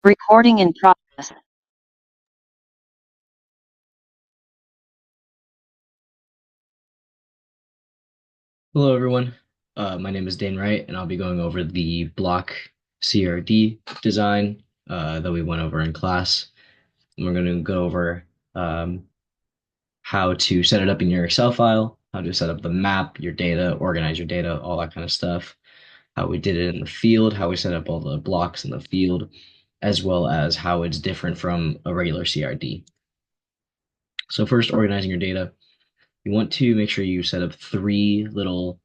Recording in progress. Hello, everyone. My name is Dan Wright, and I'll be going over the block CRD design that we went over in class. And we're going to go over um, how to set it up in your Excel file, how to set up the map, your data, organize your data, all that kind of stuff, how we did it in the field, how we set up all the blocks in the field, as well as how it's different from a regular CRD. So first, organizing your data. You want to make sure you set up three little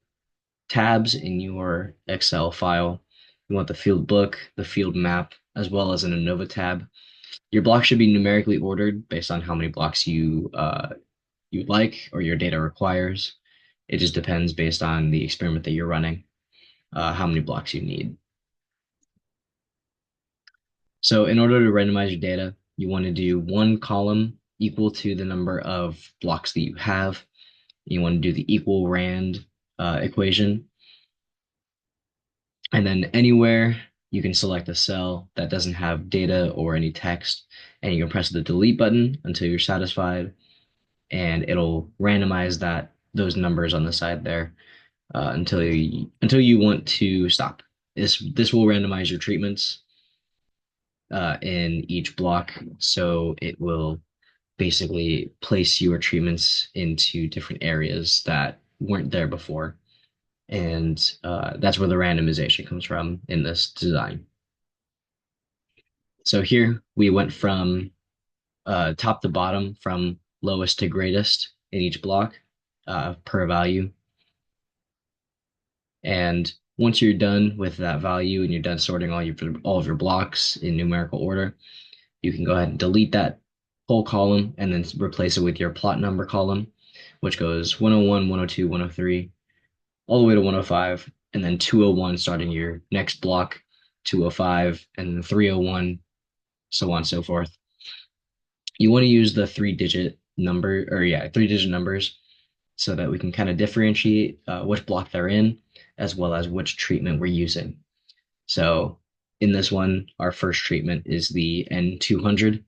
tabs in your Excel file. You want the field book, the field map, as well as an ANOVA tab. Your blocks should be numerically ordered based on how many blocks you like or your data requires. It just depends based on the experiment that you're running, how many blocks you need. So in order to randomize your data, you want to do one column equal to the number of blocks that you have. You want to do the equal rand equation. And then anywhere you can select a cell that doesn't have data or any text, and you can press the delete button until you're satisfied, and it'll randomize those numbers on the side there until you want to stop. This will randomize your treatments in each block, so it will basically place your treatments into different areas that weren't there before. And that's where the randomization comes from in this design. So here we went from top to bottom, from lowest to greatest in each block per value. And once you're done with that value and you're done sorting all of your blocks in numerical order, you can go ahead and delete that whole column and then replace it with your plot number column, which goes 101, 102, 103, all the way to 105, and then 201 starting your next block, 205, and then 301, so on and so forth. You want to use the three digit numbers so that we can kind of differentiate which block they're in, as well as which treatment we're using. So in this one, our first treatment is the N200,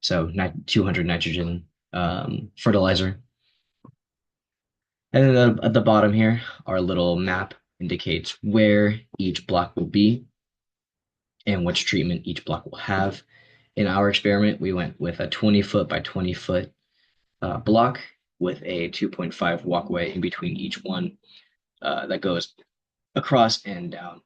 so 200 nitrogen fertilizer. And then at the bottom here, our little map indicates where each block will be and which treatment each block will have. In our experiment, we went with a 20-foot by 20-foot block with a 2.5 walkway in between each one that goes across and down.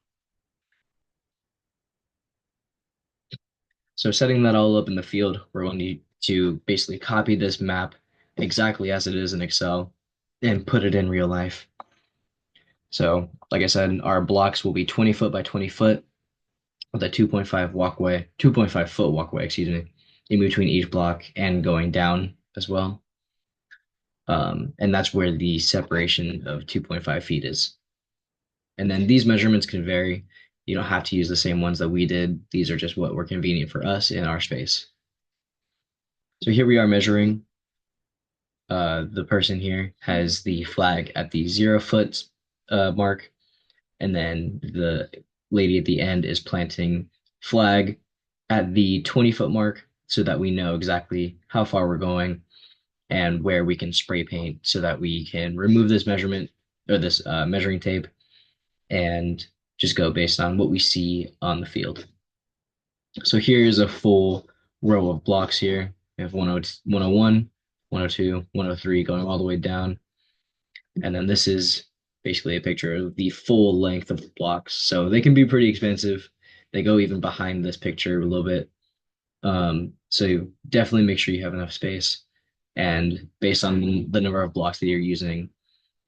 So setting that all up in the field, we're going to basically copy this map exactly as it is in Excel and put it in real life. So like I said, our blocks will be 20 foot by 20 foot with a 2.5 foot walkway, excuse me, in between each block and going down as well. And that's where the separation of 2.5 feet is. And then these measurements can vary. You don't have to use the same ones that we did. These are just what were convenient for us in our space. So here we are measuring. The person here has the flag at the 0 foot mark, and then the lady at the end is planting flag at the 20-foot mark so that we know exactly how far we're going and where we can spray paint so that we can remove this measurement or this measuring tape and just go based on what we see on the field. So here's a full row of blocks here. We have 101, 102, 103 going all the way down. And then this is basically a picture of the full length of the blocks. So they can be pretty expensive. They go even behind this picture a little bit. So definitely make sure you have enough space. And based on the number of blocks that you're using,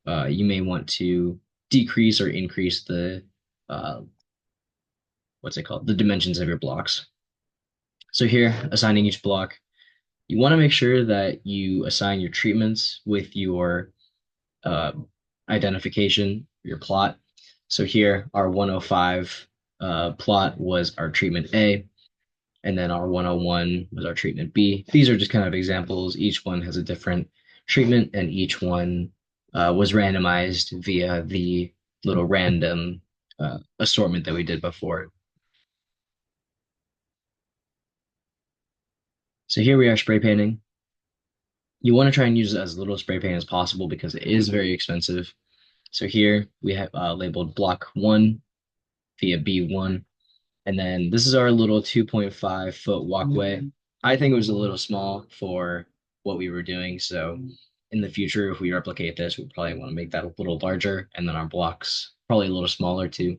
you may want to decrease or increase the uh, what's it called? The dimensions of your blocks. So here, assigning each block, you want to make sure that you assign your treatments with your uh, identification, your plot. So here, our 105 plot was our treatment A, and then our 101 was our treatment B. These are just kind of examples. Each one has a different treatment, and each one was randomized via the little random assortment that we did before. So here we are spray painting. You want to try and use as little spray paint as possible because it is very expensive. So here we have labeled block 1 via B1. And then this is our little 2.5-foot walkway. I think it was a little small for what we were doing. So in the future, if we replicate this, we probably want to make that a little larger, and then our blocks probably a little smaller too.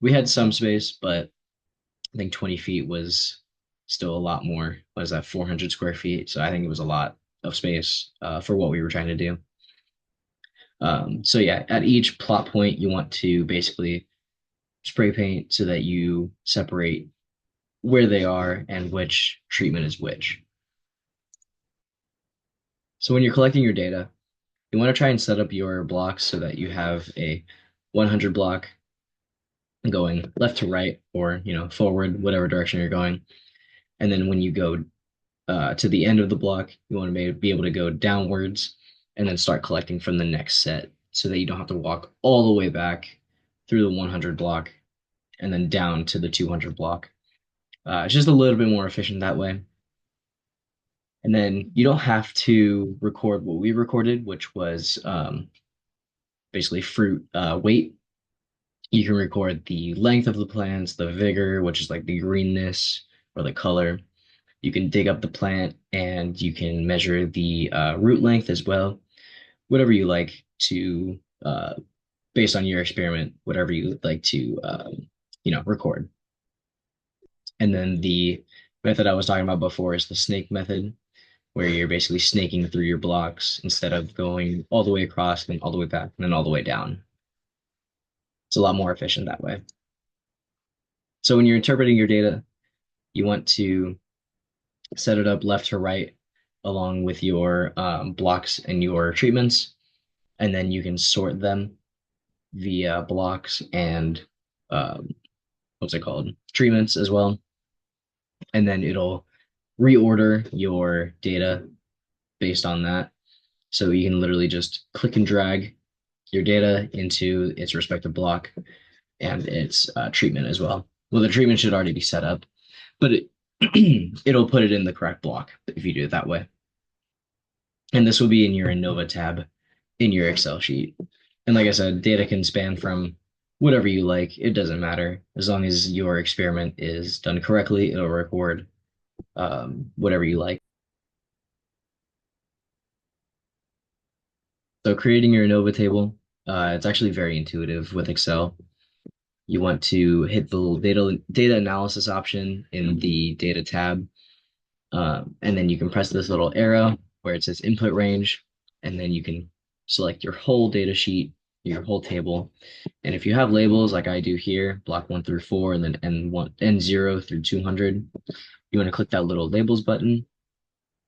We had some space, but I think 20 feet was still a lot more. What is that, 400 square feet? So I think it was a lot of space for what we were trying to do. So yeah, at each plot point, you want to basically spray paint so that you separate where they are and which treatment is which. So when you're collecting your data, you want to try and set up your blocks so that you have a 100 block going left to right or forward, whatever direction you're going. And then when you go to the end of the block, you want to be able to go downwards and then start collecting from the next set so that you don't have to walk all the way back through the 100 block and then down to the 200 block. It's just a little bit more efficient that way. And then you don't have to record what we recorded, which was basically fruit weight. You can record the length of the plants, the vigor, which is like the greenness or the color. You can dig up the plant and you can measure the root length as well. Whatever you like to, based on your experiment, whatever you would like to, record. And then the method I was talking about before is the snake method, where you're basically snaking through your blocks instead of going all the way across and all the way back and then all the way down. It's a lot more efficient that way. So when you're interpreting your data, you want to set it up left to right along with your blocks and your treatments, and then you can sort them via blocks and what's it called? Treatments as well. And then it'll reorder your data based on that. So you can literally just click and drag your data into its respective block and its treatment as well. Well, the treatment should already be set up, but it'll put it in the correct block if you do it that way. And this will be in your Innova tab in your Excel sheet. And like I said, data can span from whatever you like. It doesn't matter. As long as your experiment is done correctly, it'll record whatever you like. So creating your Innova table, it's actually very intuitive with Excel. You want to hit the little data analysis option in the data tab. And then you can press this little arrow where it says input range, and then you can select your whole data sheet, your whole table. And if you have labels like I do here, block 1 through 4, and then N0 through 200, you want to click that little labels button,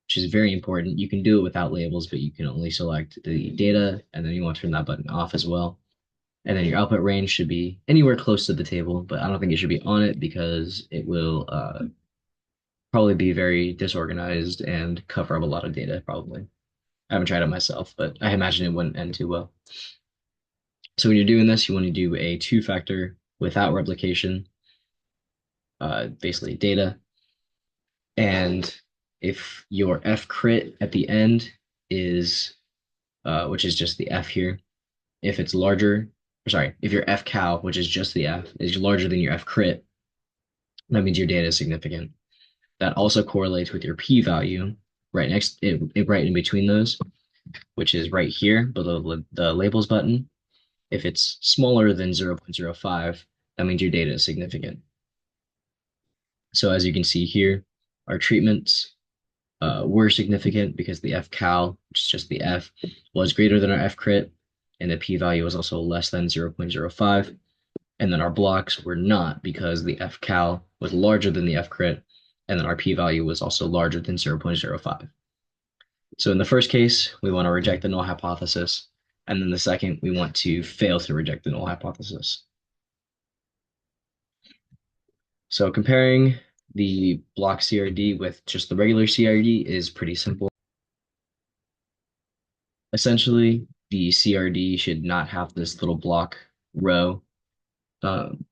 which is very important. You can do it without labels, but you can only select the data, and then you want to turn that button off as well. And then your output range should be anywhere close to the table, but I don't think it should be on it because it will probably be very disorganized and cover up a lot of data, probably. I haven't tried it myself, but I imagine it wouldn't end too well. So when you're doing this, you want to do a two-factor without replication, basically data. And if your F crit at the end is, which is just the F here, if it's larger, sorry, if your F cal, which is just the F, is larger than your F crit, that means your data is significant. That also correlates with your p-value right right in between those, which is right here below the labels button. If it's smaller than 0.05, that means your data is significant. So as you can see here, our treatments were significant because the F cal, which is just the F, was greater than our F crit, and the p-value was also less than 0.05. And then our blocks were not because the F cal was larger than the F crit, and then our p-value was also larger than 0.05. So in the first case, we want to reject the null hypothesis. And then the second, we want to fail to reject the null hypothesis. So comparing the block CRD with just the regular CRD is pretty simple. Essentially, the CRD should not have this little block row,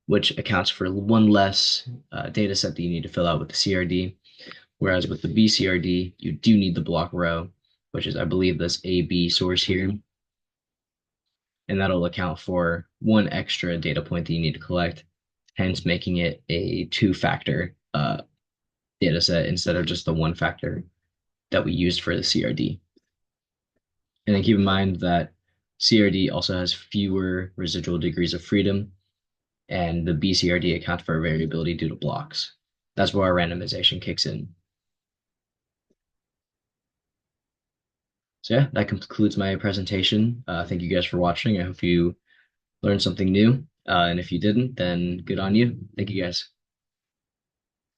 which accounts for one less data set that you need to fill out with the CRD. Whereas with the BCRD, you do need the block row, which is, I believe, this AB source here, and that'll account for one extra data point that you need to collect, hence making it a two-factor data set instead of just the one factor that we used for the CRD. And then keep in mind that CRD also has fewer residual degrees of freedom, and the BCRD accounts for variability due to blocks. That's where our randomization kicks in. So yeah, that concludes my presentation. Thank you guys for watching. I hope you learned something new. And if you didn't, then good on you. Thank you guys.